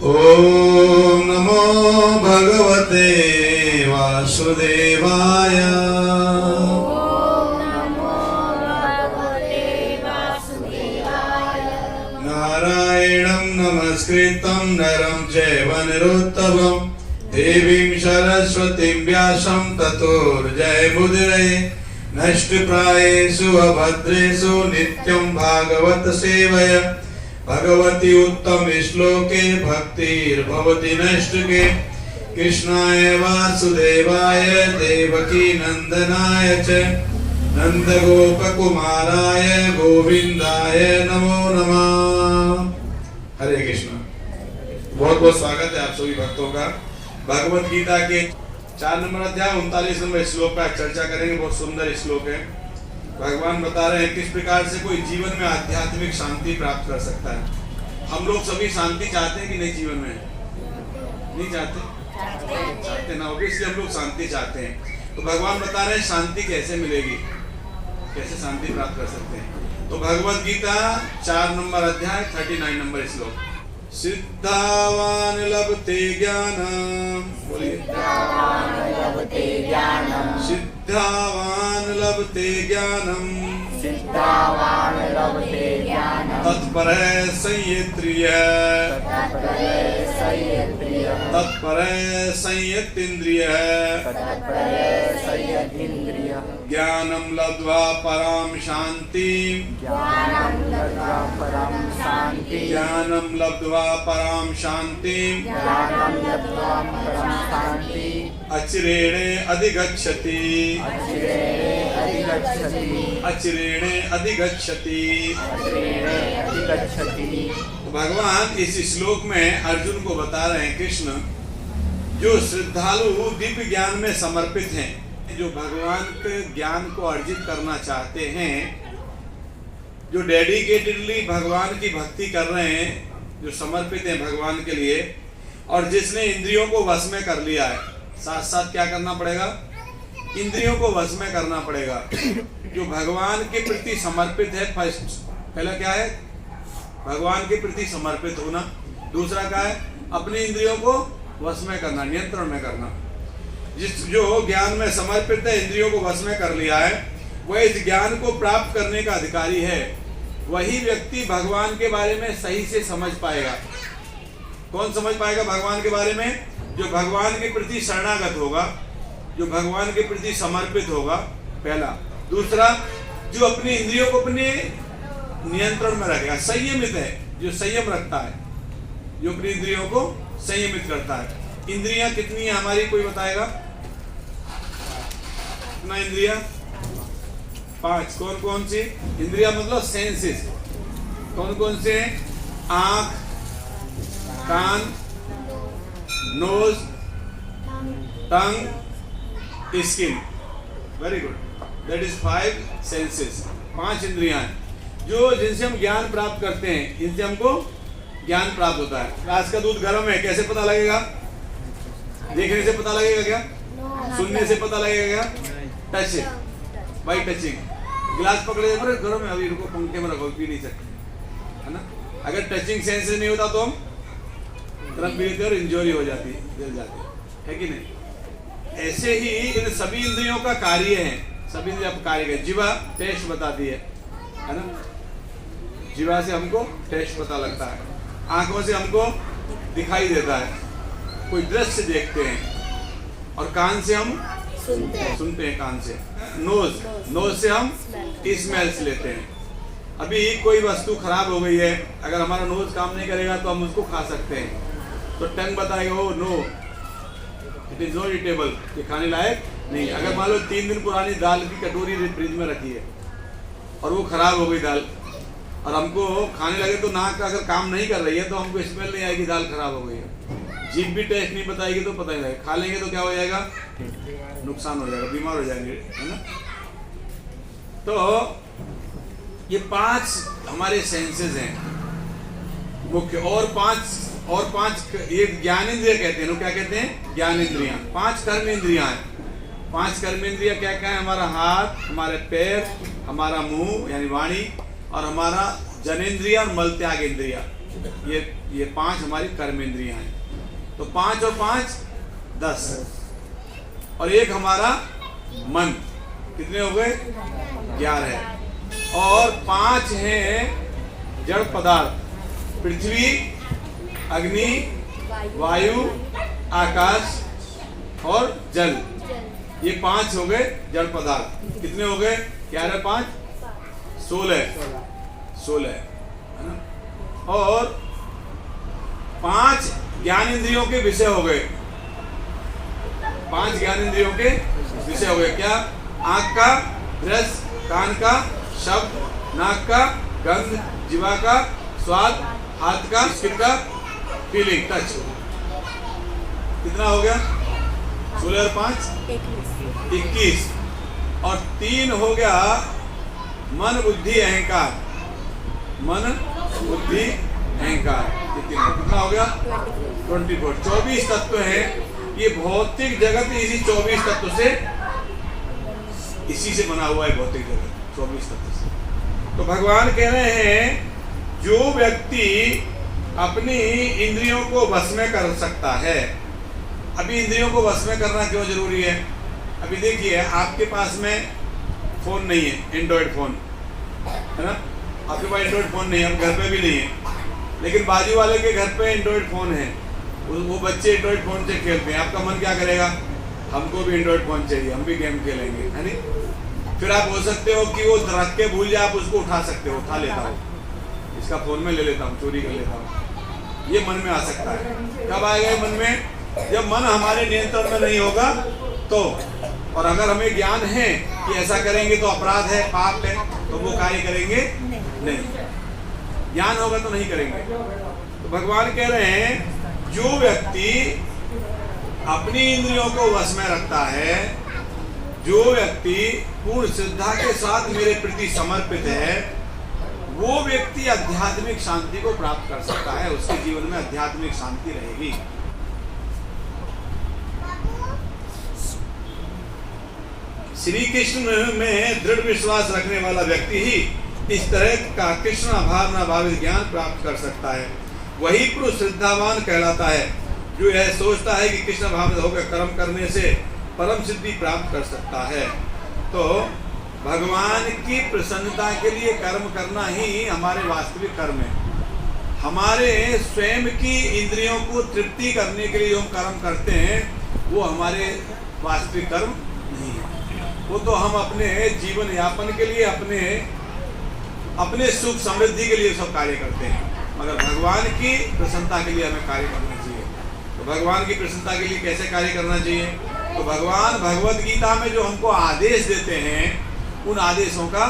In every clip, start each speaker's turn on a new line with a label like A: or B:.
A: ओम नमो भगवते वासुदेवाय। नारायणं नमस्कृतं नरं चैव नरोत्तमं देवीं सरस्वतीं व्यासं ततो जयमुदीरये। नष्टप्रायेषु अभद्रेषु नित्यं भागवत सेवया। भगवती उत्तम श्लोके भक्तिर्भवति नष्टके। कृष्णाय वासुदेवाय देवकी नंदनाय च नंदगोपकुमाराय गोविंदाय नमो नमः। हरे कृष्ण। बहुत बहुत स्वागत है आप सभी भक्तों का। भगवत गीता के 4 नंबर अध्याय 39 नंबर श्लोक पर चर्चा करेंगे। बहुत सुंदर श्लोक है। भगवान बता रहे हैं किस प्रकार से कोई जीवन में आध्यात्मिक शांति प्राप्त कर सकता है। हम लोग सभी शांति चाहते हैं कि नहीं? जीवन में नहीं चाहते ना। ऑब्वियसली हम लोग शांति चाहते हैं। तो भगवान बता रहे हैं शांति कैसे मिलेगी, कैसे शांति प्राप्त कर सकते हैं। तो भगवत गीता 4 नंबर अध्याय 39 नंबर श्लोक। सिद्धावान लभते ज्ञानम, बोलिए सिद्धावान लभते ज्ञानम, तत्पर संयत्रिय, संयतीन्द्रिय, ज्ञानम लब्ध्वा पराम शांति, ज्ञानम लब्ध्वा पराम शांति, अचिरेणे अधिगच्छति, अचिरेणे अधिगच्छति। तो भगवान इस श्लोक में अर्जुन को बता रहे हैं, कृष्ण जो श्रद्धालु दिव्य ज्ञान में समर्पित हैं, जो भगवान के ज्ञान को अर्जित करना चाहते हैं, जो डेडिकेटेडली भगवान की भक्ति कर रहे हैं, जो समर्पित हैं भगवान के लिए, और जिसने इंद्रियों को वश में कर लिया है। साथ साथ क्या करना पड़ेगा? इंद्रियों को वश में करना पड़ेगा। जो भगवान के प्रति समर्पित है, फर्स्ट पहला क्या है? भगवान के प्रति समर्पित होना। दूसरा क्या है? अपनी इंद्रियों को वश में करना, नियंत्रण में करना। जो ज्ञान में समर्पित है, इंद्रियों को वश में कर लिया है, वह इस ज्ञान को प्राप्त करने का अधिकारी है। वही व्यक्ति भगवान के बारे में सही से समझ पाएगा। कौन समझ पाएगा भगवान के बारे में? जो भगवान के प्रति शरणागत होगा, जो भगवान के प्रति समर्पित होगा, पहला। दूसरा, जो अपनी इंद्रियों को अपने नियंत्रण में रखेगा, संयमित है, जो संयम रखता है, जो अपनी इंद्रियों को संयमित करता है। इंद्रियां कितनी है हमारी, कोई बताएगा? कितना इंद्रियां? 5। कौन कौन सी इंद्रियां? मतलब सेंसेस। कौन कौन से हैं? आंख, कान, nose, tongue, skin. Very good. That is 5 senses. 5 इंद्रियां हैं जो जिनसे हम ज्ञान प्राप्त करते हैं, इनसे हमको ज्ञान प्राप्त होता है। ग्लास का दूध गर्म है, कैसे पता लगेगा? देखने से पता लगेगा क्या? सुनने से पता लगेगा क्या? Touch, by touching. गिलास पकड़े गर्म है, अभी इनको पंखे में रखो, पी नहीं सकते, है ना। अगर टचिंग सेंस नहीं होता तो हम तुरंत पीते और इंजरी हो जाती है, जल जाती है कि नहीं? ऐसे ही इन सभी इंद्रियों का कार्य है। सभी इंद्रियों का कार्य है। जीवा टेस्ट बताती है ना। जीवा से हमको टेस्ट पता लगता है। आंखों से हमको दिखाई देता है, कोई दृश्य देखते हैं। और कान से हम सुनते हैं कान से। नोज से हम स्मेल्स लेते हैं। अभी कोई वस्तु खराब हो गई है, अगर हमारा नोज काम नहीं करेगा तो हम उसको खा सकते हैं। तो टंग बताएगा oh no, it is not eatable, ये खाने लायक नहीं। अगर मान लो 3 दिन पुरानी दाल की कटोरी फ्रिज में रखी है और वो खराब हो गई दाल, और हमको खाने लगे, तो नाक अगर काम नहीं कर रही है तो हमको स्मेल नहीं आएगी, दाल खराब हो गई है। जीभ भी टेस्ट नहीं बताएगी तो पता नहीं लगेगा। खा लेंगे तो क्या हो जाएगा? नुकसान हो जाएगा, बीमार हो जाएंगे, है ना। तो ये 5 हमारे सेंसेस हैं मुख्य। और 5 ये ज्ञानेंद्रिय कहते हैं। लोग क्या कहते हैं? ज्ञानेंद्रियां। 5 कर्म इंद्रियां हैं। 5 कर्म इंद्रियां क्या क्या है? हमारा हाथ, हमारे पैर, हमारा मुंह यानी वाणी, और हमारा जनेंद्रिय और मल त्याग इंद्रिया। ये 5 हमारी कर्मेंद्रियां हैं। तो 5 और 5 10 और एक हमारा मन, कितने हो गए? 11। और 5 हैं जड़ पदार्थ, पृथ्वी, अग्नि, वायु, आकाश और जल। ये 5 हो गए जड़ पदार्थ। कितने हो गए? 11 5 16 है ना। और 5 ज्ञान इंद्रियों के विषय हो गए। 5 ज्ञान इंद्रियों के विषय हो गए। क्या? आंख का रस, कान का शब्द, नाक का गंध, जीवा का स्वाद, हाथ का स्किन का फीलिंग, टच। कितना हो गया? 16 और 5 21। और 3 हो गया मन, बुद्धि, अहंकार। मन, बुद्धि, अहंकार। कितना हो गया? 24। 24 तत्व हैं। ये भौतिक जगत इसी 24 तत्व से, इसी से बना हुआ है भौतिक जगत, 24 तत्व से। तो भगवान कह रहे हैं जो व्यक्ति अपनी इंद्रियों को वश में कर सकता है। अभी इंद्रियों को वश में करना क्यों जरूरी है? अभी देखिए, आपके पास में फोन नहीं है, एंड्रॉयड फोन है ना। आपके पास एंड्रॉयड फोन नहीं है, अब घर पे भी नहीं है, लेकिन बाजू वाले के घर पे एंड्रॉयड फोन है। वो बच्चे एंड्रॉयड फोन से खेलते हैं। आपका मन क्या करेगा? हमको भी एंड्रॉयड फोन चाहिए, हम भी गेम खेलेंगे, है नहीं। फिर आप हो सकते हो कि वो रख के भूल जाए, आप उसको उठा सकते हो, उठा लेता हो, इसका फोन में ले लेता हूँ, चोरी कर लेता हूँ। ये मन में आ सकता है। कब आएगा ये मन में? जब मन हमारे नियंत्रण में नहीं होगा तो। और अगर हमें ज्ञान है कि ऐसा करेंगे तो अपराध है, पाप है, तो वो कार्य करेंगे नहीं। ज्ञान होगा तो नहीं करेंगे। तो भगवान कह रहे हैं जो व्यक्ति अपनी इंद्रियों को वश में रखता है, जो व्यक्ति पूर्ण श्रद्धा के साथ मेरे प्रति समर्पित है, वो व्यक्ति आध्यात्मिक शांति को प्राप्त कर सकता है। उसके जीवन में आध्यात्मिक शांति रहेगी। श्री कृष्ण में दृढ़ विश्वास रखने वाला व्यक्ति ही इस तरह का कृष्ण भावना भावित ज्ञान प्राप्त कर सकता है। वही पुरुष श्रद्धावान कहलाता है जो यह सोचता है कि कृष्ण भावित होकर कर्म करने से परम सिद्धि प्राप्त कर सकता है। तो भगवान की प्रसन्नता के लिए कर्म करना ही हमारे वास्तविक कर्म है। हमारे स्वयं की इंद्रियों को तृप्ति करने के लिए जो हम कर्म करते हैं वो हमारे वास्तविक कर्म नहीं है। वो तो हम अपने जीवन यापन के लिए, अपने सुख समृद्धि के लिए सब कार्य करते हैं, मगर भगवान की प्रसन्नता के लिए हमें कार्य करना चाहिए। तो भगवान की प्रसन्नता के लिए कैसे कार्य करना चाहिए? तो भगवान भगवत गीता में जो हमको आदेश देते हैं उन आदेशों का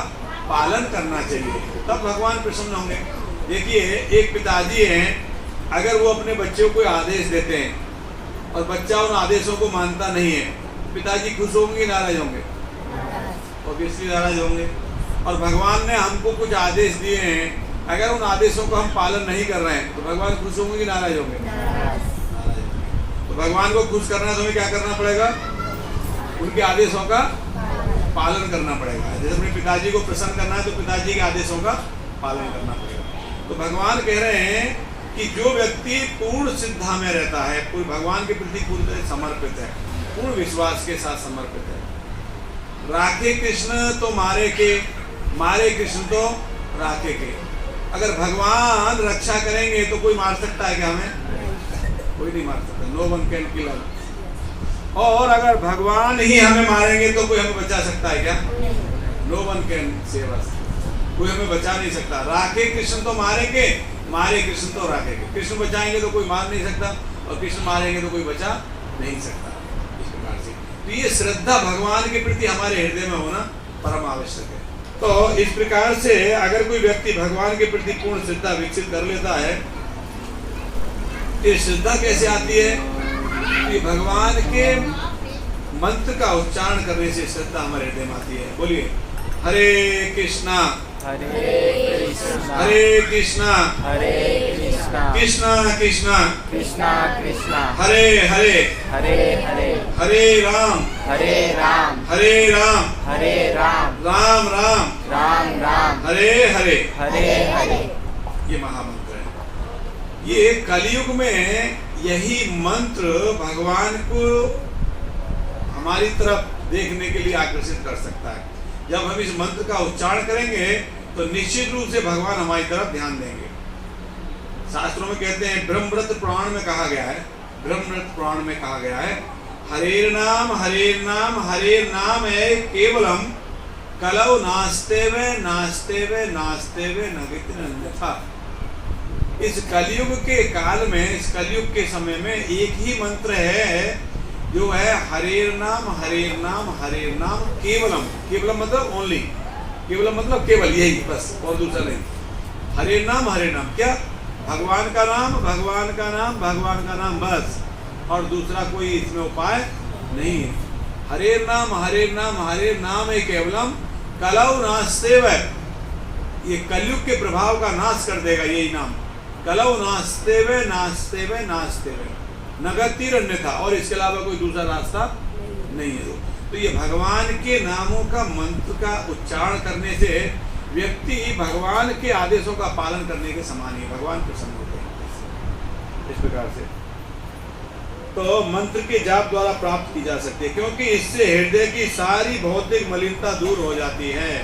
A: पालन करना चाहिए, तब भगवान प्रसन्न होंगे। देखिए, एक पिताजी हैं, अगर वो अपने बच्चों को आदेश देते हैं और बच्चा उन आदेशों को मानता नहीं है, पिताजी खुश होंगे, नाराज होंगे? ऑब्वियसली नाराज होंगे। और भगवान ने हमको कुछ आदेश दिए हैं, अगर उन आदेशों को हम पालन नहीं कर रहे हैं तो भगवान खुश होंगे कि नाराज होंगे? तो भगवान को खुश करना है तो हमें क्या करना पड़ेगा? उनके आदेशों का पालन करना पड़ेगा। जैसे अपने पिताजी को प्रसन्न करना है तो पिताजी के आदेशों का पालन करना पड़ेगा। तो भगवान कह रहे हैं कि जो व्यक्ति पूर्ण श्रद्धा में रहता है, पूर्ण भगवान के प्रति पूरी तरह समर्पित है, पूर्ण विश्वास के साथ समर्पित है, राखे कृष्ण तो मारे के, मारे कृष्ण तो राखे के। अगर भगवान रक्षा करेंगे तो कोई मार सकता है क्या हमें? कोई नहीं मार सकता। नो वन कैन किल अस। और अगर भगवान ही हमें मारेंगे तो कोई हमें बचा सकता है क्या? No one can save us. कोई हमें बचा नहीं सकता। राखे कृष्ण तो मारेंगे, मारे कृष्ण तो राखेंगे। कृष्ण बचाएंगे तो कोई मार नहीं सकता और कृष्ण मारेंगे तो कोई बचा नहीं सकता। इस प्रकार से तो ये श्रद्धा भगवान के प्रति हमारे हृदय में होना परम आवश्यक है। तो इस प्रकार से अगर कोई व्यक्ति भगवान के प्रति पूर्ण श्रद्धा विकसित कर लेता है, ये श्रद्धा कैसे आती है? कि भगवान के मंत्र का उच्चारण करने से श्रद्धा हमारे हृदय में आती है। बोलिए हरे कृष्णा
B: हरे कृष्णा
A: हरे कृष्णा
B: हरे कृष्णा
A: कृष्णा कृष्णा
B: कृष्णा कृष्णा
A: हरे हरे
B: हरे हरे
A: हरे राम
B: हरे राम
A: हरे राम
B: हरे राम
A: राम राम
B: राम राम
A: हरे हरे।
B: हरे हरे।
A: ये महामंत्र है। ये कलयुग में यही मंत्र भगवान को हमारी तरफ देखने के लिए आकर्षित कर सकता है। जब हम इस मंत्र का उच्चारण करेंगे तो निश्चित रूप से भगवान हमारी तरफ ध्यान देंगे। शास्त्रों में कहते हैं, ब्रह्मव्रत पुराण में कहा गया है, ब्रह्मव्रत पुराण में कहा गया है, हरेर नाम है केवलम कलौ नास्तेवे नगित अन्यथा। इस कलयुग के काल में, इस कलयुग के समय में एक ही मंत्र है जो है हरेर नाम केवलम। केवलम मतलब ओनली, केवलम मतलब केवल, यही बस, और दूसरा नहीं। हरेर नाम क्या? भगवान का नाम बस, और दूसरा कोई इसमें उपाय नहीं है। हरेर नाम है केवलम कलौ नास्तेव। ये कलयुग के प्रभाव का नाश कर देगा यही नाम। कलौ नास्तेवे नगतिर अन्यथा, और इसके अलावा कोई दूसरा रास्ता नहीं है। तो ये भगवान के नामों का मंत्र का उच्चारण करने से व्यक्ति भगवान के आदेशों का पालन करने के समान ही भगवान प्रसन्न होते हैं। इस प्रकार से तो मंत्र के जाप द्वारा प्राप्त की जा सकती है, क्योंकि इससे हृदय की सारी भौतिक मलिनता दूर हो जाती है।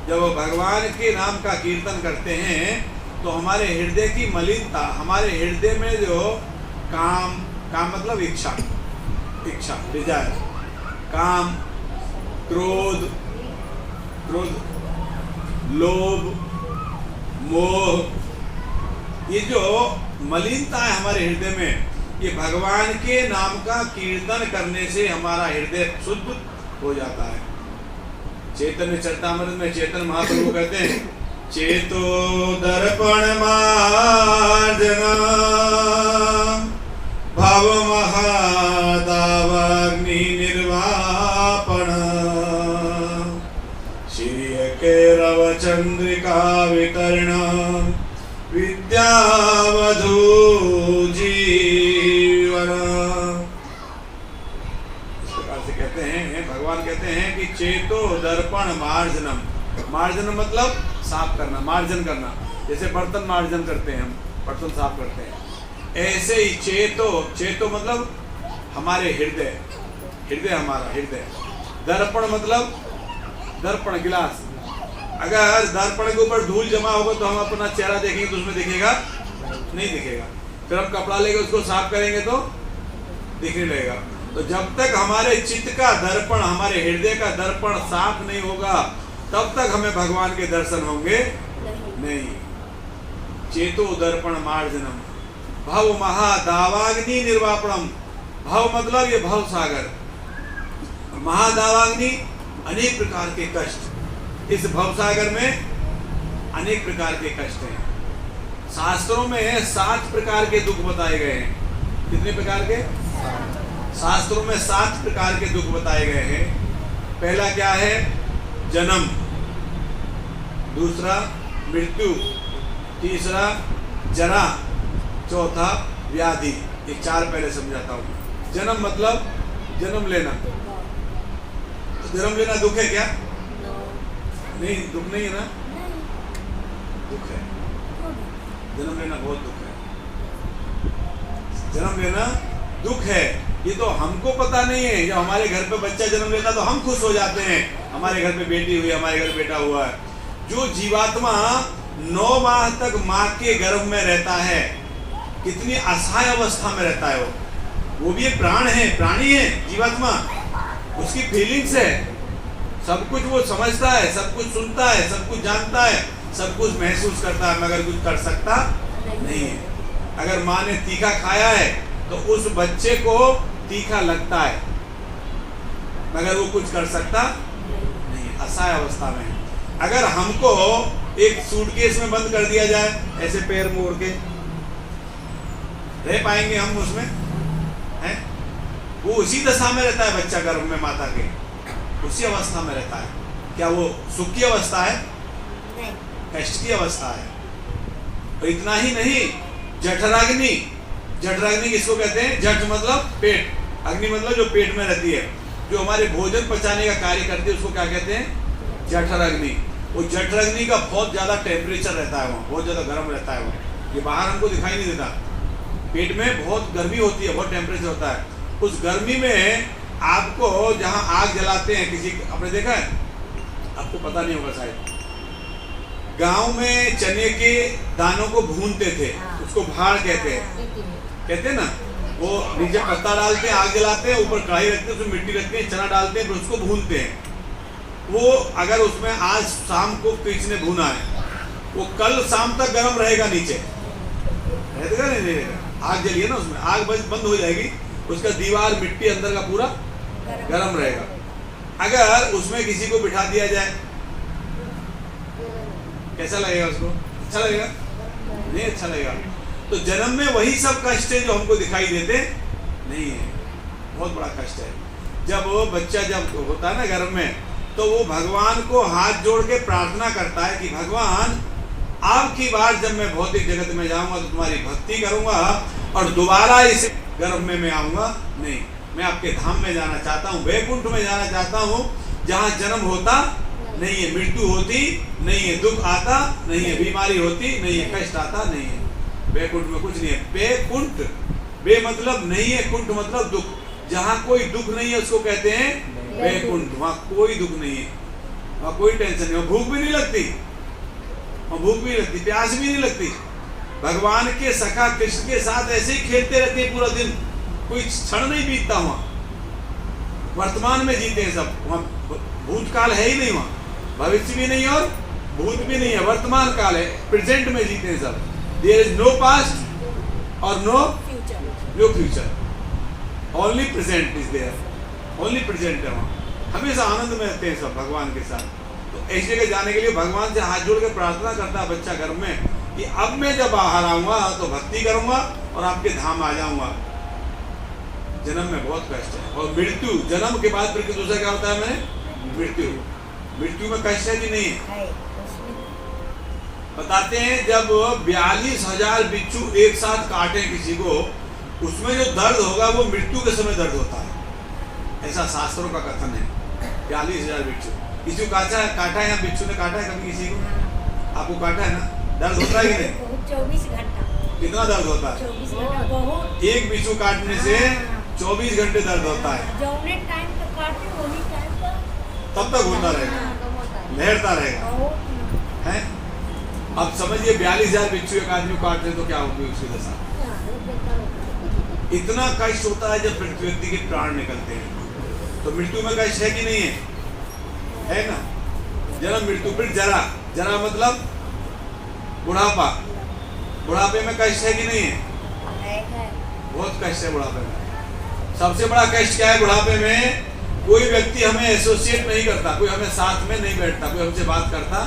A: जब वो भगवान के नाम का कीर्तन करते हैं तो हमारे हृदय की मलिनता, हमारे हृदय में जो काम मतलब इच्छा, डिजायर, काम, क्रोध, लोभ, मोह, ये जो मलिनता है हमारे हृदय में, ये भगवान के नाम का कीर्तन करने से हमारा हृदय शुद्ध हो जाता है। चैतन्य चरितामृत में चेतन महाप्रभु कहते हैं, चेतो दर्पण मार्जना भाव महादावाग्नि निर्वापण श्रीय के रव चंद्रिका वितरण विद्यावधू जीवन। इस प्रकार से कहते हैं, भगवान कहते हैं कि चेतो दर्पण मार्जनम। मार्जन मतलब साफ करना, मार्जन करना, जैसे बर्तन मार्जन करते हैं, हम बर्तन साफ करते हैं, ऐसे ही चेतो मतलब हमारे हृदय हमारा हृदय। दर्पण मतलब दर्पण गिलास, अगर दर्पण के ऊपर धूल जमा होगा तो हम अपना चेहरा देखेंगे तो उसमें दिखेगा नहीं दिखेगा। फिर हम कपड़ा लेके उसको साफ करेंगे तो दिखने लगेगा। तो जब तक हमारे चित्त का दर्पण, हमारे हृदय का दर्पण साफ नहीं होगा तब तक हमें भगवान के दर्शन होंगे नहीं। चेतो दर्पण मार्जनम भव महादावाग्नि निर्वापणम। भव मतलब ये भव सागर, महादावाग्नि अनेक प्रकार के कष्ट। इस भव सागर में अनेक प्रकार के कष्ट हैं। शास्त्रों में 7 प्रकार के दुख बताए गए हैं। कितने प्रकार के? शास्त्रों में 7 प्रकार के दुख बताए गए हैं। पहला क्या है? जन्म, दूसरा मृत्यु, तीसरा जरा, चौथा व्याधि। ये 4 पहले समझाता हूँ। जन्म मतलब जन्म लेना। तो जन्म लेना दुख है क्या? नहीं, दुख नहीं है ना, दुख है। जन्म लेना बहुत दुख है। जन्म लेना दुख है। ये तो हमको पता नहीं है। जब हमारे घर पे बच्चा जन्म लेता तो हम खुश हो जाते हैं, हमारे घर पे बेटी हुई, हमारे घर बेटा हुआ है। जो जीवात्मा 9 माह तक माँ के गर्भ में रहता है, कितनी असहाय अवस्था में रहता है वो भी एक प्राण है, प्राणी है जीवात्मा। उसकी फीलिंग्स है, सब कुछ वो समझता है, सब कुछ सुनता है, सब कुछ जानता है, सब कुछ महसूस करता है, मगर कुछ कर सकता नहीं है। अगर माँ ने तीखा खाया है तो उस बच्चे को तीखा लगता है, मगर वो कुछ कर सकता नहीं, असहाय अवस्था में। अगर हमको एक सूटकेस में बंद कर दिया जाए, ऐसे पैर मोड़ के, रह पाएंगे हम उसमें? हैं? वो उसी दशा में रहता है बच्चा गर्भ में माता के, उसी अवस्था में रहता है। क्या वो सुख की अवस्था है? कष्ट की अवस्था है। और इतना ही नहीं, जठराग्नि, जठराग्नि किसको कहते हैं? जठ मतलब पेट, अग्नि मतलब जो पेट में रहती है, जो हमारे भोजन पचाने का कार्य करती है, उसको क्या कहते हैं? जठराग्नि। वो जठराग्नि का बहुत ज्यादा टेम्परेचर रहता है, वहाँ बहुत ज्यादा गर्म रहता है वो। ये बाहर हमको दिखाई नहीं देता। पेट में बहुत गर्मी होती है, बहुत टेम्परेचर होता है। उस गर्मी में आपको जहां आग जलाते हैं, किसी आपने देखा है, आपको पता नहीं होगा शायद, गांव में चने के दानों को भूनते थे, उसको भाड़ कहते हैं ना। वो नीचे पत्ता डालते हैं, आग जलाते हैं, ऊपर कढ़ाई रखते हैं, उसमें मिट्टी रखते हैं, चना डालते हैं, फिर उसको भूनते हैं। वो अगर उसमें आज शाम को किसी ने भूना है, वो कल शाम तक गर्म रहेगा, नीचे रहेगा नहीं रहेगा। आग जलिए ना, उसमें आग बंद हो जाएगी, उसका दीवार मिट्टी अंदर का पूरा गर्म रहेगा। अगर उसमें किसी को बिठा दिया जाए, कैसा लगेगा? उसको अच्छा लगेगा? नहीं अच्छा लगेगा। तो जन्म में वही सब कष्ट है जो हमको दिखाई देते नहीं है। बहुत बड़ा कष्ट है। जब वो बच्चा जब होता है ना गर्भ में, तो वो भगवान को हाथ जोड़ के प्रार्थना करता है कि भगवान आपकी बार जब मैं भौतिक जगत में जाऊंगा तो तुम्हारी भक्ति करूंगा और दोबारा इस गर्भ में मैं आऊंगा नहीं। मैं आपके धाम में जाना चाहता हूँ, वैकुंठ में जाना चाहता हूँ, जहाँ जन्म होता नहीं है, मृत्यु होती नहीं है, दुख आता नहीं है, बीमारी होती नहीं है, कष्ट आता नहीं है। वैकुंठ में कुछ नहीं है। वैकुंठ, बे मतलब नहीं है, कुंठ मतलब दुख। जहाँ कोई दुख नहीं है उसको कहते हैं वैकुंठ। वहाँ कोई दुख नहीं है, वहाँ कोई टेंशन नहीं, वहाँ भूख भी नहीं लगती, वहाँ भूख भी नहीं लगती, प्यास भी नहीं लगती। भगवान के सखा कृष्ण के साथ ऐसे ही खेलते रहते हैं पूरा दिन, कोई क्षण नहीं बीतता। वहाँ वर्तमान में जीते हैं सब, वहाँ भूतकाल है ही नहीं, वहाँ भविष्य भी नहीं और भूत भी नहीं है, वर्तमान काल है, प्रेजेंट में जीते हैं सब। देयर इज नो पास्ट और no future, only present is there, only present है। वहाँ हमेशा आनंद में रहते हैं सब भगवान के साथ। तो ऐसी जगह जाने के लिए भगवान से हाथ जोड़ के प्रार्थना करता है बच्चा घर में कि अब मैं जब बाहर आऊंगा तो भक्ति करूंगा और आपके धाम आ जाऊंगा। जन्म में बहुत कष्ट है। और मृत्यु, जन्म के बाद फिर दूसरा क्या होता है? मैंने मृत्यु, मृत्यु में कष्ट है कि नहीं है? बताते हैं जब 42,000 बिच्छू एक साथ काटे किसी को, उसमें जो दर्द होगा वो मृत्यु के समय दर्द होता है, ऐसा शास्त्रों का कथन है। 42,000 बिच्छू, किसी को काटा है, बिच्छू ने काटा है कभी किसी को? आपको काटा है ना? दर्द होता है कि नहीं?
C: 24 घंटा।
A: कितना दर्द होता है?
C: 24 घंटा बहुत।
A: एक बिच्छू काटने से 24 घंटे दर्द होता है।
C: जौने टाइम तक काटे वही टाइम पर
A: तब तक होता रहेगा, लहरता रहेगा, है? अब समझिए 42,000 बिच्छू एक आदमी काट रहे तो क्या होगी उसकी दशा? इतना कष्ट होता है जब व्यक्ति के प्राण निकलते हैं। तो मृत्यु में कष्ट है कि नहीं है? है ना? जन्म, मृत्यु, फिर जरा, जरा मतलब बुढ़ापा। बुढ़ापे में कष्ट है कि नहीं है? बहुत कष्ट है बुढ़ापे में। सबसे बड़ा कष्ट क्या है बुढ़ापे में? कोई व्यक्ति हमें एसोसिएट नहीं करता, कोई हमें साथ में नहीं बैठता, कोई हमसे बात करता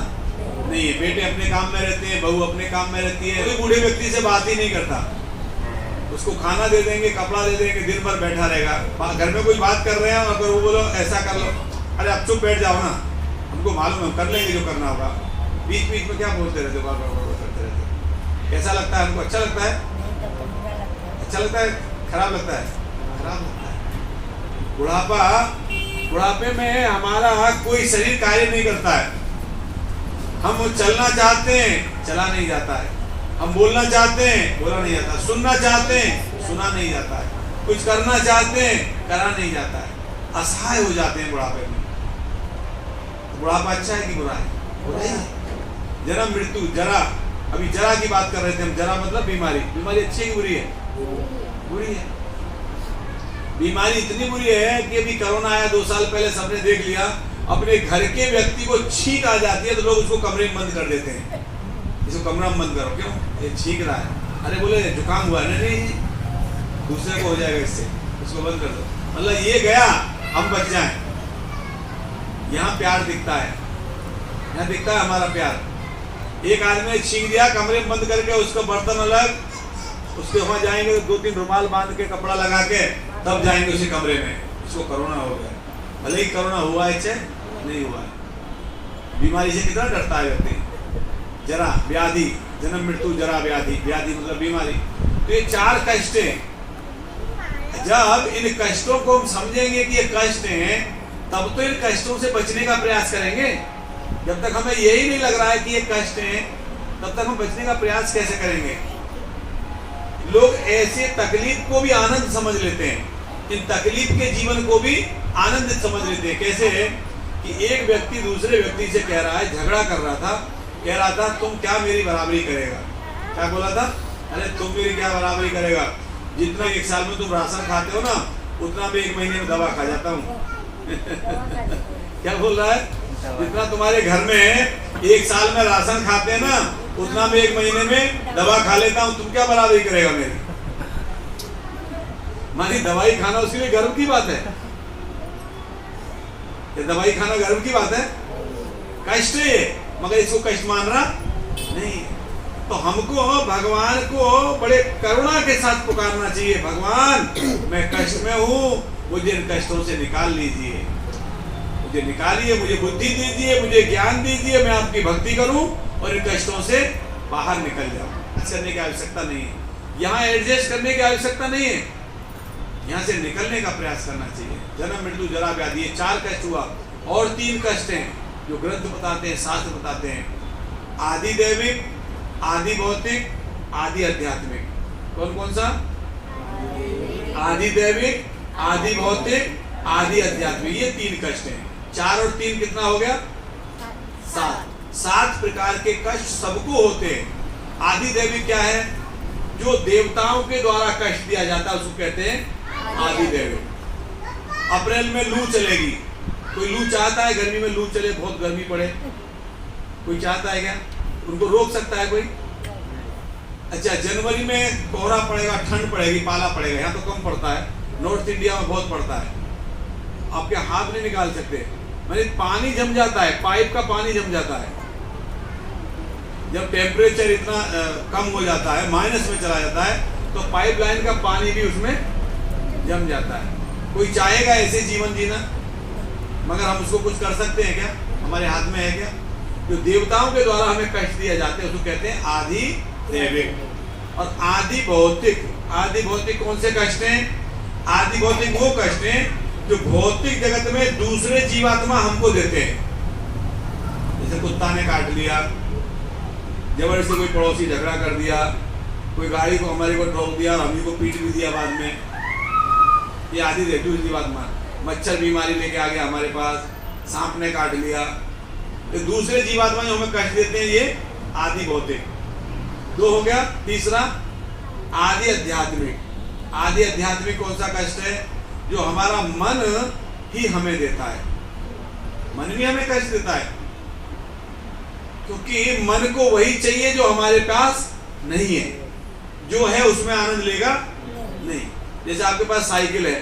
A: नहीं है। बेटे अपने काम में रहते हैं, बहू अपने काम में रहती है, कोई बूढ़े व्यक्ति से बात ही नहीं करता। उसको खाना दे देंगे, कपड़ा दे देंगे, दिन भर बैठा रहेगा। घर में कोई बात कर रहे हैं और अगर वो बोलो ऐसा कर लो, अरे आप चुप बैठ जाओ ना, हमको मालूम है, कर लेंगे जो करना होगा। बीच बीच में क्या बोलते रहते, बार बार करते रहते। कैसा लगता है हमको? अच्छा लगता है? अच्छा लगता है? खराब लगता है? खराब लगता है। बुढ़ापे में हमारा कोई शरीर कार्य नहीं करता है। हम चलना चाहते हैं, चला नहीं जाता है। हम बोलना चाहते हैं, बोला नहीं जाता। सुनना चाहते हैं, सुना नहीं जाता है। कुछ करना चाहते हैं, करा नहीं जाता है। असहाय हो जाते हैं बुढ़ापे में। तो बुढ़ापा अच्छा है कि बुरा है? बुरा ही है। जन्म, मृत्यु, जरा, अभी जरा की बात कर रहे थे हम। जरा मतलब बीमारी। बीमारी अच्छी है कि बुरी है? बुरी है। बीमारी इतनी बुरी है कि अभी कोरोना आया 2 साल पहले, सबने देख लिया। अपने घर के व्यक्ति को छींक आ जाती है तो लोग उसको कमरे में बंद कर देते हैं। इसको कमरा में बंद करो, क्यों? ये छींक रहा है। अरे बोले जुकाम हुआ है, नहीं दूसरे को हो जाएगा इससे, उसको बंद कर दो। मतलब ये गया, हम बच जाएं। यहाँ प्यार दिखता है, यहाँ दिखता है हमारा प्यार। एक आदमी ने छींक दिया, कमरे में बंद करके, उसका बर्तन अलग, उसके वहाँ जाएंगे 2-3 रुमाल बांध के, कपड़ा लगा के, तब जाएंगे उसी कमरे में। इसको कोरोना हो गया। भले ही कोरोना हुआ है चाहे नहीं हुआ है। बीमारी से कितना डरता है व्यक्ति। जरा, व्याधि, जन्म, मृत्यु, जरा, व्याधि। व्याधि मतलब बीमारी। तो ये 4 कष्ट हैं। जब इन कष्टों को हम समझेंगे कि ये कष्ट हैं, तब तो इन कष्टों से बचने का प्रयास करेंगे। जब तक हमें यही नहीं लग रहा है कि ये कष्ट हैं, तब तक हम बचने का प्रयास कैसे करेंगे? लोग ऐसे तकलीफ को भी आनंद समझ लेते हैं, इन तकलीफ के जीवन को भी आनंद समझ लेते हैं। कैसे है कि एक व्यक्ति दूसरे व्यक्ति से कह रहा है, झगड़ा कर रहा था, कह रहा था तुम क्या मेरी बराबरी करेगा। क्या बोला था? अरे तुम मेरी क्या बराबरी करेगा, जितना एक साल में तुम राशन खाते हो ना उतना मैं एक महीने में दवा खा जाता हूँ। क्या बोल रहा है? जितना तुम्हारे घर में एक साल में राशन खाते हैं ना उतना मैं एक महीने में दवा खा लेता हूँ, तुम क्या बराबरी करेगा मेरी। मानी दवाई खाना उसके लिए गर्व की बात है? ये दवाई खाना गर्व की बात है? कष्ट है ये, मगर इसको कष्ट मान रहा नहीं। तो हमको भगवान को बड़े करुणा के साथ पुकारना चाहिए, भगवान मैं कष्ट में हूँ, मुझे इन कष्टों से निकाल लीजिए, मुझे निकालिए, मुझे बुद्धि दीजिए, मुझे ज्ञान दीजिए, मैं आपकी भक्ति करूं और इन कष्टों से बाहर निकल जाऊं। करने की आवश्यकता नहीं है, यहाँ एडजस्ट करने की आवश्यकता नहीं है, यहाँ से निकलने का प्रयास करना चाहिए। जन्म मृत्यु जरा व्याधि, ये 4 कष्ट हुआ, और 3 कष्ट हैं जो ग्रंथ बताते हैं, शास्त्र बताते हैं। आदि दैविक, आदि भौतिक, आदि आध्यात्मिक। कौन कौन सा? आदि दैविक, आदि भौतिक, आदि आध्यात्मिक, ये 3 कष्ट हैं। 4 और 3 कितना हो गया? 7 प्रकार के कष्ट सबको होते हैं। आदि दैविक क्या है? जो देवताओं के द्वारा कष्ट दिया जाता है उसको कहते हैं आदि दैविक। अप्रैल में लू चलेगी, कोई लू चाहता है गर्मी में लू चले, बहुत गर्मी पड़े, कोई चाहता है क्या? उनको रोक सकता है कोई? अच्छा, जनवरी में कोहरा पड़ेगा, ठंड पड़ेगी, पाला पड़ेगा, यहाँ तो कम पड़ता है, नॉर्थ इंडिया में बहुत पड़ता है, आपके हाथ नहीं निकाल सकते। मैंने पानी जम जाता है, पाइप का पानी जम जाता है, जब टेम्परेचर इतना कम हो जाता है, माइनस में चला जाता है, तो पाइपलाइन का पानी भी उसमें जम जाता है। कोई चाहेगा ऐसे जीवन जीना, मगर हम उसको कुछ कर सकते हैं क्या? हमारे हाथ में है क्या? जो देवताओं के द्वारा हमें कष्ट दिया जाते हैं उसको कहते हैं आदि दैविक। और आदि भौतिक, आदि भौतिक कौन से कष्ट हैं? आदि भौतिक वो कष्ट हैं जो भौतिक जगत में दूसरे जीवात्मा हमको देते हैं। जैसे कुत्ता ने काट लिया, जबरदस्ती कोई पड़ोसी झगड़ा कर दिया, कोई गाड़ी को हमारे को ठोक दिया और हम ही को पीट भी दिया बाद में, ये आदि दूसरी जीवात्मा। मच्छर बीमारी लेके आ गया हमारे पास, सांप ने काट लिया, तो दूसरे जीवात्मा जो हमें कष्ट देते हैं ये आदि भौतिक। 2 हो गया। तीसरा आदि आध्यात्मिक। आदि आध्यात्मिक कौन सा कष्ट है? जो हमारा मन ही हमें देता है, मन भी हमें कष्ट देता है, क्योंकि मन को वही चाहिए जो हमारे पास नहीं है, जो है उसमें आनंद लेगा नहीं। जैसे आपके पास साइकिल है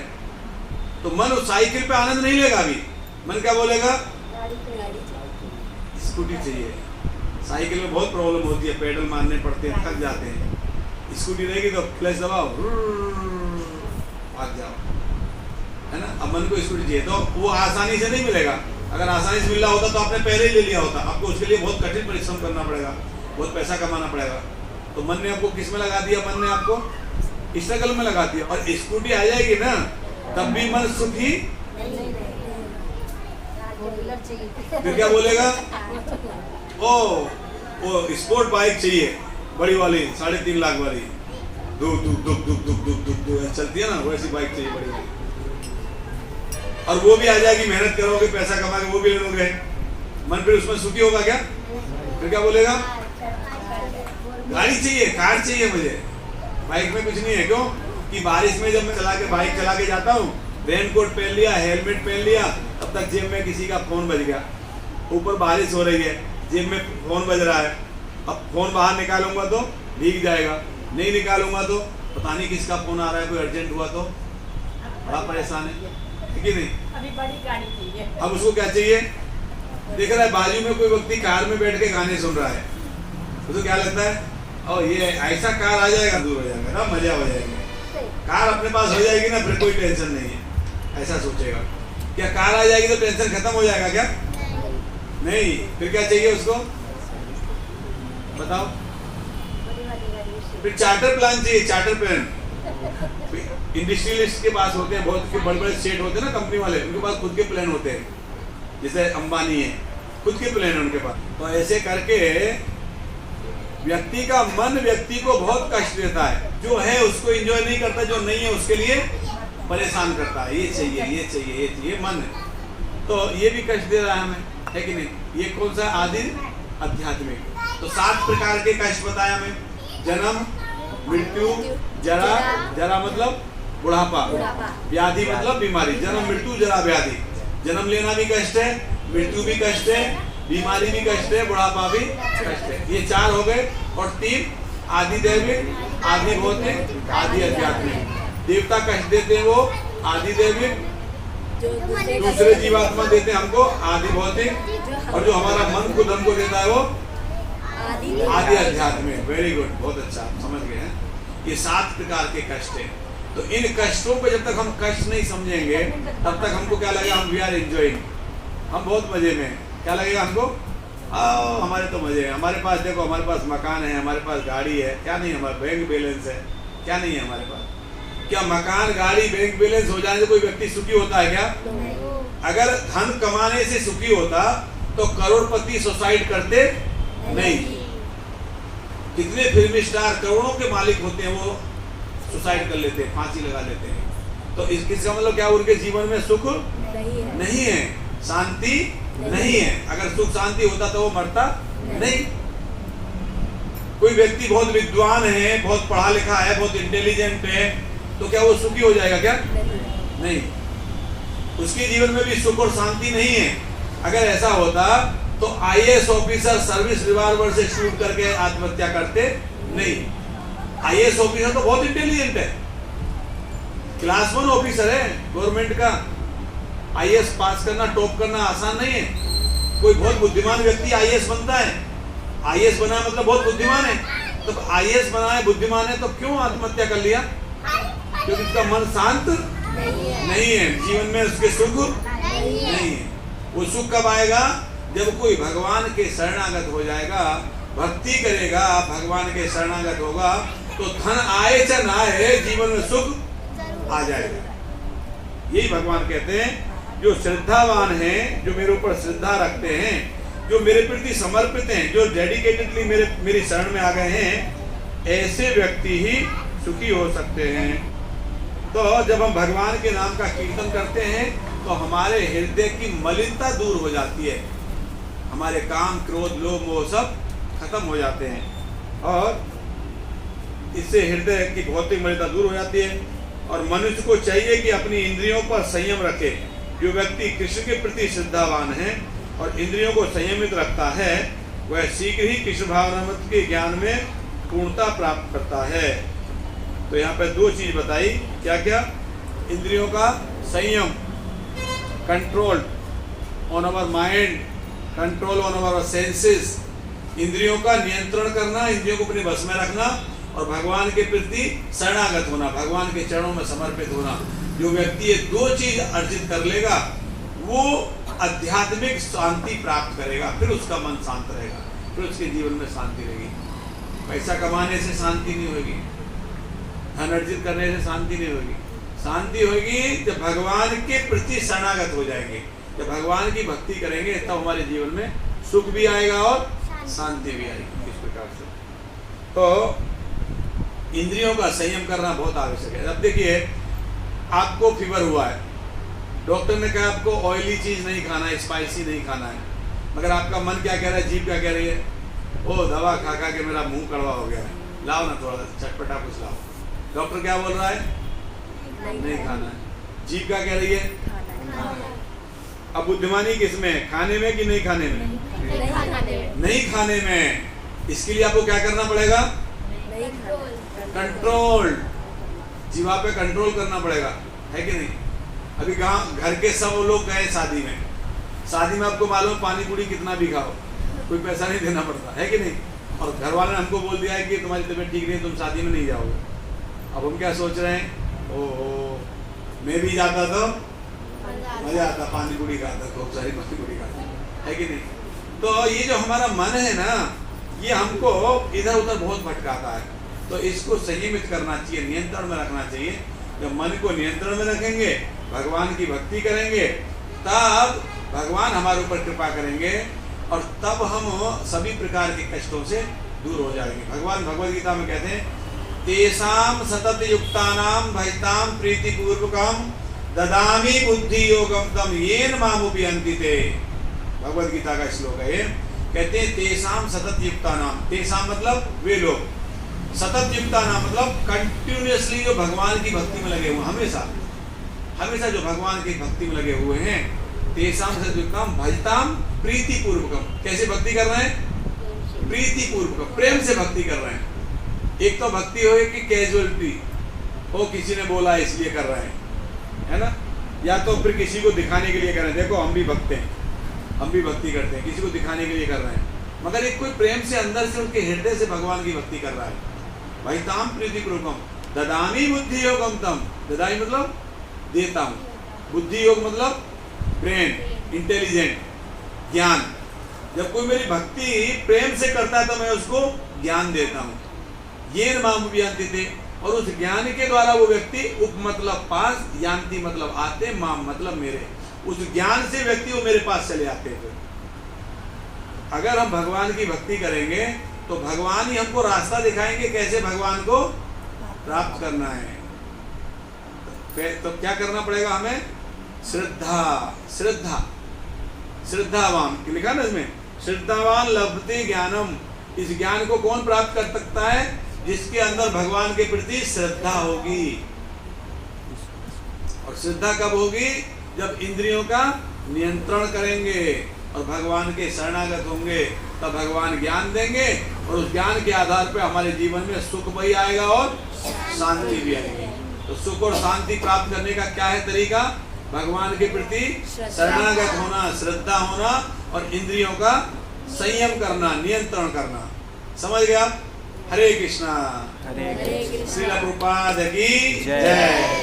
A: तो मन उस साइकिल पे आनंद नहीं लेगा, अभी मन क्या बोलेगा? स्कूटी चाहिए। साइकिल में बहुत प्रॉब्लम होती है, पेडल मारने पड़ते हैं, थक जाते हैं। स्कूटी रहेगी तो क्लच दबाओ, भाग जाओ, है ना। अब मन को स्कूटी चाहिए तो वो आसानी से नहीं मिलेगा। अगर आसानी से मिल रहा होता तो आपने पहले ही ले लिया होता। आपको उसके लिए बहुत कठिन परिश्रम करना पड़ेगा, बहुत पैसा कमाना पड़ेगा। तो मन ने आपको किस में लगा दिया? मन ने आपको स्ट्रगल में लगा दिया। और स्कूटी आ जाएगी ना तब भी मन सुखी, फिर क्या बोलेगा? ओ स्पोर्ट बाइक चाहिए, बड़ी वाली 3.5 लाख वाली, दुख दुख दुख दुख दुख दुख दुख दुख चलती है ना, वैसी बाइक चाहिए बड़ी वाली। और वो भी आ जाएगी, मेहनत करोगे, पैसा कमा के वो भी ले लोगे, मन फिर उसमें सुखी होगा क्या? फिर क्या बोलेगा? गाड़ी चाहिए, कार चाहिए मुझे, बाइक में कुछ नहीं है। क्यों कि बारिश में जब मैं बाइक चला के जाता हूँ, रेनकोट पहन लिया, हेलमेट पहन लिया, तब तक जेब में किसी का फोन बज गया, ऊपर बारिश हो रही है, जेब में फोन बज रहा है। अब फोन बाहर निकालूंगा तो भीग जाएगा, नहीं निकालूंगा तो पता नहीं किसका फोन आ रहा है, कोई अर्जेंट हुआ तो बड़ा परेशान है कि नहीं।
C: अभी बड़ी गाड़ी चाहिए।
A: अब उसको क्या चाहिए? देख रहा है बाजू में कोई व्यक्ति कार में बैठ के गाने सुन रहा है, उसको क्या लगता है? और ये ऐसा कार आ जाएगा, दूर हो जाएगा ना, मजा हो जाएगी, कार अपने पास हो जाएगी ना, फिर कोई टेंशन नहीं है, ऐसा सोचेगा। क्या कार आ जाएगी तो टेंशन खत्म हो जाएगा क्या? नहीं। फिर क्या चाहिए उसको? बताओ। फिर चार्टर प्लान चाहिए, चार्टर प्लान। इंडस्ट्रियलिस्ट के पास होते हैं, बहुत बड़े बड़े सेट होते हैं ना कंपनी वाले, उनके पास खुद के प्लान होते हैं, जैसे अंबानी है, खुद के प्लान है उनके पास। तो ऐसे करके व्यक्ति का मन व्यक्ति को बहुत कष्ट देता है। जो है उसको एंजॉय नहीं करता, जो नहीं है उसके लिए परेशान करता है। ये चाहिए, ये चाहिए, ये चाहिए, मन है। तो ये भी कष्ट दे रहा है हमें, है कि नहीं? ये कौन सा? आदि आध्यात्मिक। तो 7 प्रकार के कष्ट बताया हमें। जन्म, मृत्यु, जरा, जरा मतलब बुढ़ापा, व्याधि मतलब बीमारी। जन्म, मृत्यु, जरा, व्याधि। जन्म लेना भी कष्ट है, मृत्यु भी कष्ट है, बीमारी भी कष्ट है, बुढ़ापा भी कष्ट है। ये 4 हो गए। और 3 आदि दैविक, आदि भौतिक, आदि आध्यात्मिक। देवता कष्ट देते हैं वो आदि दैविक, दूसरे जीवात्मा देते हैं हमको आदि भौतिक, और जो हमारा मन खुद हमको देता है वो आदि आध्यात्मिक। वेरी गुड, बहुत अच्छा, आप समझ गए हैं। ये 7 प्रकार के कष्ट हैं। तो इन कष्टों को जब तक हम कष्ट नहीं समझेंगे तब तक हमको क्या लगेगा? हम वी आर एंजॉइंग, हम बहुत मजे में। क्या लगेगा हमको? हमारे तो मजे हैं, हमारे पास देखो, हमारे पास मकान है, हमारे पास गाड़ी है। क्या नहीं है? हमारा बैंक बैलेंस है। क्या नहीं है हमारे पास? क्या मकान, गाड़ी, बैंक बैलेंस हो जाने से कोई व्यक्ति सुखी होता है क्या? अगर धन कमाने से सुखी होता तो करोड़पति सुसाइड करते नहीं। कितने फिल्मी स्टार करोड़ों के मालिक होते हैं, वो सुसाइड कर लेते हैं, फांसी लगा लेते हैं। तो इसका मतलब क्या? उनके जीवन में सुख नहीं है, शांति नहीं है। अगर सुख शांति होता तो वो मरता नहीं। कोई व्यक्ति बहुत विद्वान है, बहुत पढ़ा लिखा है, बहुत इंटेलिजेंट है, तो क्या वो सुखी हो जाएगा क्या? नहीं। उसके जीवन में भी सुख और शांति नहीं है। अगर ऐसा होता तो आईएएस ऑफिसर सर्विस रिवॉल्वर से शूट करके आत्महत्या करते नहीं। आईएएस ऑफिसर तो बहुत इंटेलिजेंट है, क्लास 1 ऑफिसर है गवर्नमेंट का। आईएएस पास करना, टॉप करना आसान नहीं है। कोई बहुत बुद्धिमान व्यक्ति आईएएस बनता है। आईएएस बना मतलब बहुत बुद्धिमान है। तो आईएएस बना है, बुद्धिमान है, तो क्यों आत्महत्या कर लिया? क्योंकि उसका मन शांत नहीं है, जीवन में उसके सुख नहीं है। वो सुख कब आएगा? जब कोई भगवान के शरणागत हो जाएगा, भक्ति करेगा, भगवान के शरणागत होगा, तो धन आए चाहे ना आए, जीवन में सुख आ जाएगा। यही भगवान कहते हैं, जो श्रद्धावान हैं, जो मेरे ऊपर श्रद्धा रखते हैं, जो मेरे प्रति समर्पित हैं, जो डेडिकेटेडली मेरी शरण में आ गए हैं, ऐसे व्यक्ति ही सुखी हो सकते हैं। तो जब हम भगवान के नाम का कीर्तन करते हैं तो हमारे हृदय की मलिनता दूर हो जाती है, हमारे काम, क्रोध, लोभ, मोह सब खत्म हो जाते हैं, और इससे हृदय की भौतिक मलिनता दूर हो जाती है। और मनुष्य को चाहिए कि अपनी इंद्रियों पर संयम रखे। जो व्यक्ति कृष्ण के प्रति श्रद्धावान है और इंद्रियों को संयमित रखता है, वह शीघ्र ही कृष्ण भावनामृत के ज्ञान में पूर्णता प्राप्त करता है। तो यहाँ पे 2 चीज बताई, क्या क्या? इंद्रियों का संयम, control on our mind, control on our senses. इंद्रियों का नियंत्रण करना, इंद्रियों को अपने बस में रखना, और भगवान के प्रति शरणागत होना, भगवान के चरणों में समर्पित होना। जो व्यक्ति ये 2 चीज अर्जित कर लेगा, वो आध्यात्मिक शांति प्राप्त करेगा। फिर उसका मन शांत रहेगा, फिर उसके जीवन में शांति रहेगी। पैसा कमाने से शांति नहीं होगी, धन अर्जित करने से शांति नहीं होगी। शांति होगी जब भगवान के प्रति शरणागत हो जाएंगे, जब भगवान की भक्ति करेंगे, तब हमारे जीवन में सुख भी आएगा और शांति भी आएगी। इस प्रकार से तो इंद्रियों का संयम करना बहुत आवश्यक है। अब देखिए, आपको फीवर हुआ है, डॉक्टर ने कहा आपको ऑयली चीज नहीं खाना है, स्पाइसी नहीं खाना है, मगर आपका मन क्या कह रहा है, जीभ क्या कह रही है? ओ दवा खा खा के मेरा मुंह कड़वा हो गया है, लाओ ना थोड़ा सा चटपटा कुछ लाओ। डॉक्टर क्या बोल रहा है? नहीं खाना है। जीभ क्या कह रही है? अब बुद्धिमानी किसमें? खाने में कि नहीं खाने में? नहीं खाने में। इसके लिए आपको क्या करना पड़ेगा? कंट्रोल, जीवा पे कंट्रोल करना पड़ेगा, है कि नहीं? अभी गांव घर के सब लोग गए शादी में, शादी में आपको मालूम पानी पूरी कितना भी खाओ, कोई पैसा नहीं देना पड़ता, है कि नहीं? और घर वाले ने हमको बोल दिया है कि तुम्हारी तबीयत ठीक नहीं, तुम शादी में नहीं जाओगे। अब हम क्या सोच रहे हैं? ओहो, मैं भी जाता तो मजा आता, पानी पूरी खाता, खूब सारी पानी पूरी खाता, है कि नहीं? तो ये जो हमारा मन है ना, ये हमको इधर उधर बहुत भटकाता है। तो इसको संयमित करना चाहिए, नियंत्रण में रखना चाहिए। जब मन को नियंत्रण में रखेंगे, भगवान की भक्ति करेंगे, तब भगवान हमारे ऊपर कृपा करेंगे, और तब हम सभी प्रकार के कष्टों से दूर हो जाएंगे। भगवान भगवद गीता में कहते हैं तेषाम सतत युक्तानाम भजताम प्रीति पूर्वकम ददामि बुद्धि योगम तम येन मामुपयन्ति ते। भगवद गीता का श्लोक है। कहते हैं तेषाम सतत युक्तानाम, तेषाम मतलब वे लोग, सतत युक्तानाम मतलब कंटिन्यूअसली जो भगवान की भक्ति में लगे हुए, हमेशा हमेशा जो भगवान की भक्ति में लगे हुए हैं। तेषाम सतत युक्ताम भजताम प्रीति पूर्वकम, कैसे भक्ति कर रहे हैं? प्रीति पूर्वकम, प्रेम से भक्ति कर रहे हैं। एक तो भक्ति हो कि कैजुअलिटी हो, किसी ने बोला इसलिए कर रहे हैं, है ना, या तो फिर किसी को दिखाने के लिए कर रहे हैं, देखो हम भी भक्त हैं, हम भी भक्ति करते हैं, किसी को दिखाने के लिए कर रहे हैं। मगर एक कोई प्रेम से अंदर से उनके हृदय से भगवान की भक्ति कर रहा है। भजताम प्रीति पूर्वकम ददामि बुद्धि योगम तम, ददाई मतलब देता हूँ, बुद्धि योग मतलब ब्रेन, इंटेलिजेंट, ज्ञान। जब कोई मेरी भक्ति प्रेम से करता है तो मैं उसको ज्ञान देता हूँ। ये मामुपयन्ति थे, और उस ज्ञान के द्वारा वो व्यक्ति उप मतलब पास, यान्ति मतलब आते, माम मतलब मेरे, उस ज्ञान से व्यक्ति वो मेरे पास चले आते हैं। अगर हम भगवान की भक्ति करेंगे तो भगवान ही हमको रास्ता दिखाएंगे कैसे भगवान को प्राप्त करना है। तो क्या करना पड़ेगा हमें? श्रद्धा, श्रद्धा, श्रद्धावान लिखा ना इसमें, श्रद्धावान लभते ज्ञानम। इस ज्ञान को कौन प्राप्त कर सकता है? जिसके अंदर भगवान के प्रति श्रद्धा होगी। और श्रद्धा कब होगी? जब इंद्रियों का नियंत्रण करेंगे और भगवान के शरणागत होंगे, तब भगवान ज्ञान देंगे, और उस ज्ञान के आधार पर हमारे जीवन में सुख भी आएगा और शांति भी आएगी। तो सुख और शांति प्राप्त करने का क्या है तरीका? भगवान के प्रति शरणागत होना, श्रद्धा होना, और इंद्रियों का संयम करना, नियंत्रण करना। समझ गया? हरे कृष्णा।
B: हरे कृष्ण।
A: श्रील प्रभुपाद की
B: जय।
A: जय।